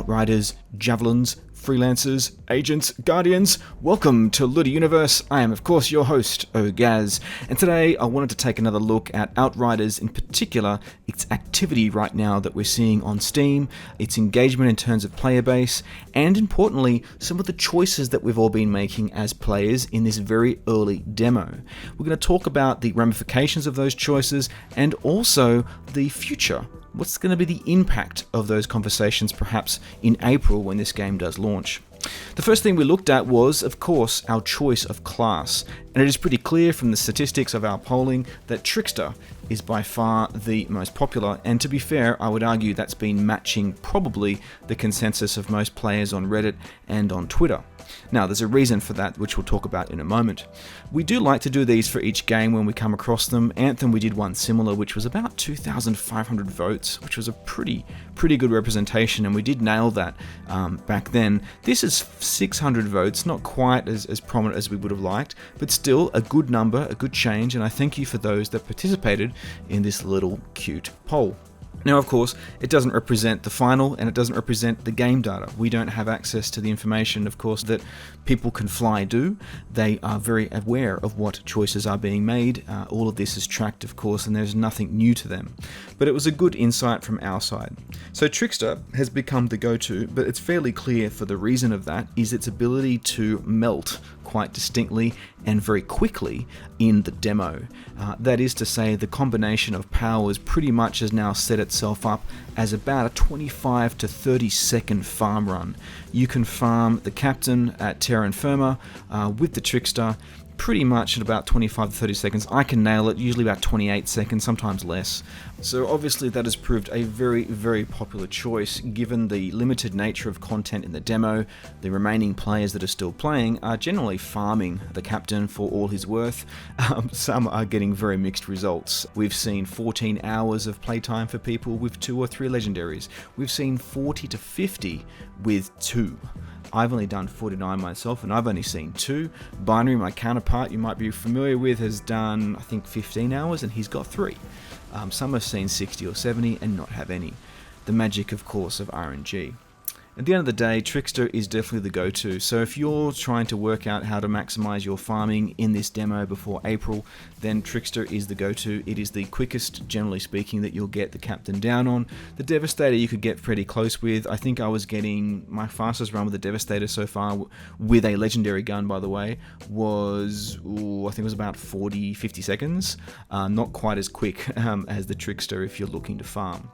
Outriders, Javelins, Freelancers, Agents, Guardians, welcome to Luda Universe. I am of course your host, Ogaz, and today I wanted to take another look at Outriders, in particular its activity right now that we're seeing on Steam, its engagement in terms of player base, and importantly, some of the choices that we've all been making as players in this very early demo. We're going to talk about the ramifications of those choices and also the future. What's going to be the impact of those conversations perhaps in April when this game does launch? The first thing we looked at was, of course, our choice of class, and it is pretty clear from the statistics of our polling that Trickster is by far the most popular, and to be fair, I would argue that's been matching probably the consensus of most players on Reddit and on Twitter. Now, there's a reason for that, which we'll talk about in a moment. We do like to do these for each game when we come across them. Anthem, we did one similar, which was about 2,500 votes, which was a pretty good representation, and we did nail that back then. This is 600 votes, not quite as prominent as we would have liked, but still a good number, a good change, and I thank you for those that participated in this little cute poll. Now, of course, it doesn't represent the final, and it doesn't represent the game data. We don't have access to the information, of course, that People Can Fly do. They are very aware of what choices are being made. All of this is tracked, of course, and there's nothing new to them. But it was a good insight from our side. So Trickster has become the go-to, but it's fairly clear for the reason of that is its ability to melt quite distinctly and very quickly in the demo. That is to say, the combination of powers pretty much has now set itself up as about a 25 to 30 second farm run. You can farm the captain at Terra Infirma with the Trickster pretty much in about 25 to 30 seconds. I can nail it, usually about 28 seconds, sometimes less. So obviously that has proved a very popular choice given the limited nature of content in the demo. The remaining players that are still playing are generally farming the captain for all he's worth. Some are getting very mixed results. We've seen 14 hours of playtime for people with 2 or 3 legendaries. We've seen 40 to 50 with 2. I've only done 49 myself, and I've only seen 2. Binary, my counterpart you might be familiar with, has done, I think, 15 hours, and he's got 3. Some have seen 60 or 70 and not have any. The magic, of course, of RNG. At the end of the day, Trickster is definitely the go-to, so if you're trying to work out how to maximize your farming in this demo before April, then Trickster is the go-to. It is the quickest, generally speaking, that you'll get the captain down on. The Devastator you could get pretty close with. I think I was getting my fastest run with the Devastator so far, with a legendary gun by the way, was, I think it was about 40-50 seconds. Not quite as quick as the Trickster if you're looking to farm.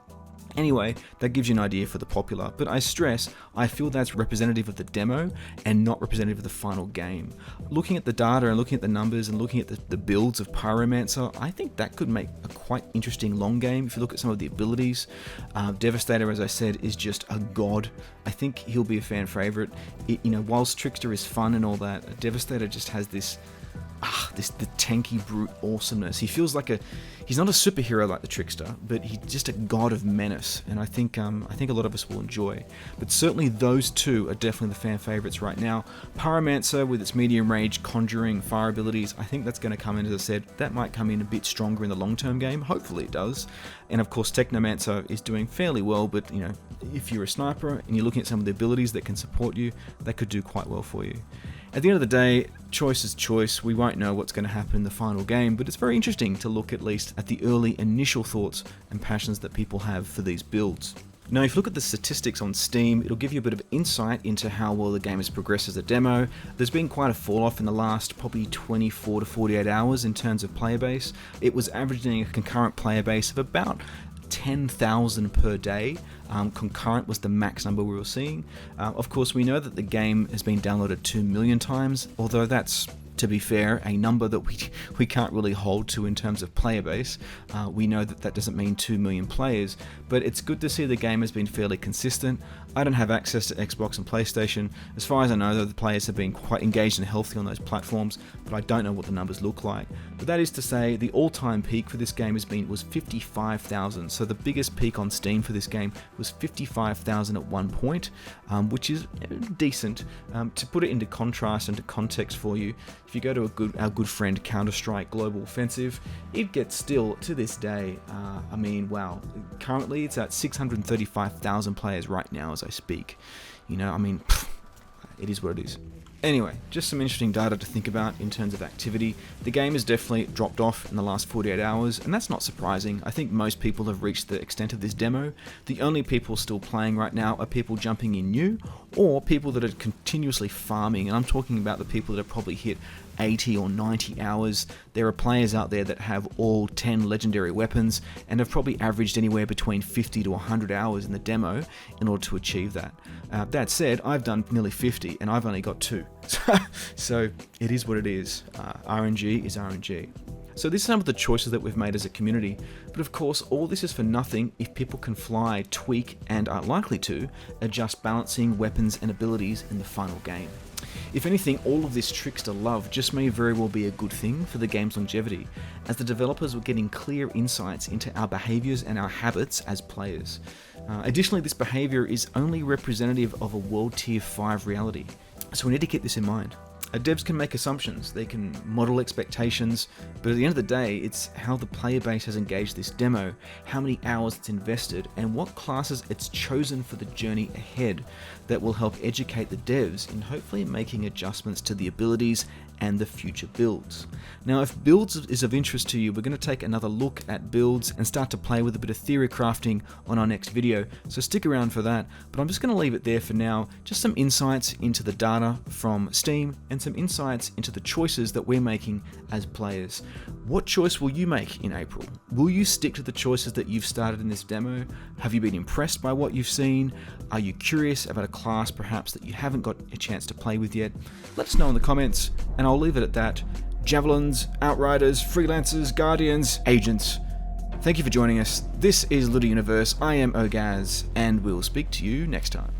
Anyway, that gives you an idea for the popular, but I stress, I feel that's representative of the demo and not representative of the final game. Looking at the data and looking at the numbers and looking at the builds of Pyromancer, I think that could make a quite interesting long game if you look at some of the abilities. Devastator, as I said, is just a god. I think he'll be a fan favorite. Whilst Trickster is fun and all that, Devastator just has the tanky brute awesomeness. He feels like he's not a superhero like the Trickster, but he's just a god of menace, and I think a lot of us will enjoy. But certainly those two are definitely the fan favorites right now. Pyromancer with its medium range conjuring fire abilities, I think that's going to come in, as I said, that might come in a bit stronger in the long term game, hopefully it does. And of course Technomancer is doing fairly well, but if you're a sniper and you're looking at some of the abilities that can support you, that could do quite well for you. At the end of the day, choice is choice. We won't know what's going to happen in the final game, but it's very interesting to look at least at the early initial thoughts and passions that people have for these builds. Now, if you look at the statistics on Steam, it'll give you a bit of insight into how well the game has progressed as a demo. There's been quite a fall off in the last probably 24 to 48 hours in terms of player base. It was averaging a concurrent player base of about 10,000 per day. Concurrent was the max number we were seeing. Of course, we know that the game has been downloaded 2 million times, although that's, to be fair, a number that we can't really hold to in terms of player base. We know that doesn't mean 2 million players, but it's good to see the game has been fairly consistent. I don't have access to Xbox and PlayStation. As far as I know, though, the players have been quite engaged and healthy on those platforms, but I don't know what the numbers look like. But that is to say, the all-time peak for this game was 55,000. So the biggest peak on Steam for this game was 55,000 at one point, which is decent. To put it into contrast and to context for you, If you go to our good friend Counter-Strike Global Offensive, it gets still, to this day, wow. Currently it's at 635,000 players right now as I speak. It is what it is. Anyway, just some interesting data to think about in terms of activity. The game has definitely dropped off in the last 48 hours, and that's not surprising. I think most people have reached the extent of this demo. The only people still playing right now are people jumping in new, or people that are continuously farming, and I'm talking about the people that have probably hit 80 or 90 hours. There are players out there that have all 10 legendary weapons and have probably averaged anywhere between 50 to 100 hours in the demo in order to achieve that. That said, I've done nearly 50 and I've only got 2. So it is what it is. RNG is RNG. So this is some of the choices that we've made as a community, but of course all this is for nothing if people can fly, tweak, and are likely to adjust balancing, weapons, and abilities in the final game. If anything, all of this trickster love just may very well be a good thing for the game's longevity, as the developers were getting clear insights into our behaviours and our habits as players. Additionally, this behaviour is only representative of a World Tier 5 reality, so we need to keep this in mind. Devs can make assumptions, they can model expectations, but at the end of the day, it's how the player base has engaged this demo, how many hours it's invested, and what classes it's chosen for the journey ahead that will help educate the devs in hopefully making adjustments to the abilities and the future builds. Now, if builds is of interest to you, we're going to take another look at builds and start to play with a bit of theory crafting on our next video, so stick around for that, but I'm just going to leave it there for now. Just some insights into the data from Steam and some insights into the choices that we're making as players. What choice will you make in April? Will you stick to the choices that you've started in this demo? Have you been impressed by what you've seen? Are you curious about a class perhaps that you haven't got a chance to play with yet? Let us know in the comments, and I'll leave it at that. Javelins, Outriders, Freelancers, Guardians, Agents. Thank you for joining us. This is Ludo Universe. I am Ogaz, and we'll speak to you next time.